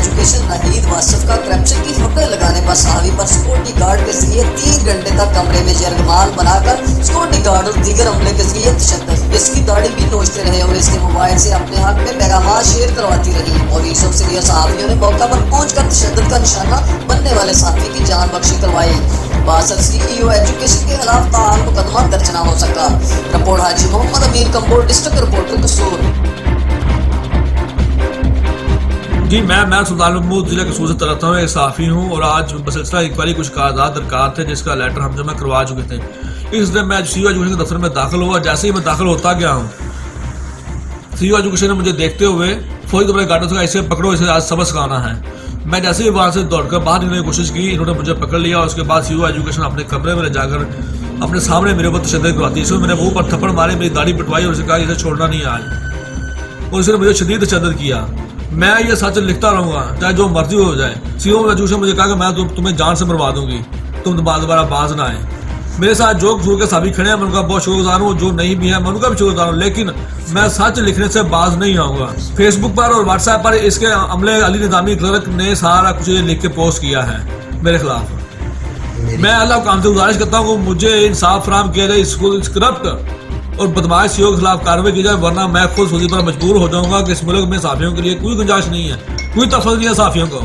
Education Nahid Wasif का corruption की फकड़ लगाने पर सहावी पर सिक्योरिटी गार्ड के जरिए 3 घंटे तक कमरे में जरगमाल बनाकर सिक्योरिटी गार्ड और दीगर अमले के जरिए तशद्दुद। इसकी दाढ़ी भी नोचते रहे और इसके मोबाइल से अपने हक में पैगाम शेयर करवाती रही और यूसुफ सीनियर सहाफियों ने मौका पर पहुंचकर तशद्दुद का निशाना बनने वाले साथी की जान बख्शी करवाई। बासर CEO एजुकेशन के खिलाफ ताल मुकदमा दर्ज न हो सका। रिपोर्ट हाजी मोहम्मद अमीर कंबोर, डिस्ट्रिक्ट रिपोर्टर कसूर। जी मैं सुल्तान महमूद जिले कसूर से तरफता हूँ, एक सहाफ़ी हूँ और आज बसिलसिला इंक्वायरी कुछ कागजात दरकार थे जिसका लेटर हम जमा करवा चुके थे। इसलिए मैं CEO एजुकेशन के दफ्तर में दाखिल हुआ। जैसे ही मैं दाखिल होता गया हूँ, CEO एजुकेशन ने मुझे देखते हुए फौरी तौर पर गार्डन से ऐसे पकड़ो, इसे आज सबक सिखाना है। मैं जैसे ही वहाँ से दौड़कर बाहर निकलने की कोशिश की, इन्होंने मुझे पकड़ लिया और उसके बाद CEO एजुकेशन अपने कमरे में ले जाकर अपने सामने मेरे ऊपर तशद्दुद करवाती। इसमें मेरे मुंह पर थप्पड़ मारे, मेरी दाढ़ी पिटवाई और उसे कहा इसे छोड़ना नहीं आज, और उसने मुझे शदीद तशद्दुद किया। मैं ये सच लिखता रहूंगा चाहे जो मर्जी हो जाए। CEO एजुकेशन मुझे कहा कि मैं तुम्हें जान से मरवा दूंगी, तुम दोबारा बाज ना आए। मेरे साथ जो कसूर के साबित खड़े हैं मैं उनका बहुत शुक्रगुजार हूँ, जो नहीं भी है मैं उनका भी शुक्रगुजार हूँ, लेकिन मैं सच लिखने से बाज नहीं आऊंगा। फेसबुक पर और व्हाट्सएप पर इसके अमले अली निजामी क्लर्क ने सारा कुछ ये लिख के पोस्ट किया है मेरे खिलाफ। मैं अल्लाह काम से गुजारिश करता हूँ मुझे इंसाफ फराहम किया जाए, इसको करप्ट और बदमाश CEO के खिलाफ कार्रवाई की जाए, वरना मैं खुद सूदी पर मजबूर हो जाऊंगा कि इस मुल्क में सहाफियों के लिए कोई गुंजाइश नहीं है, कोई तफज़ुल नहीं है सहाफियों को।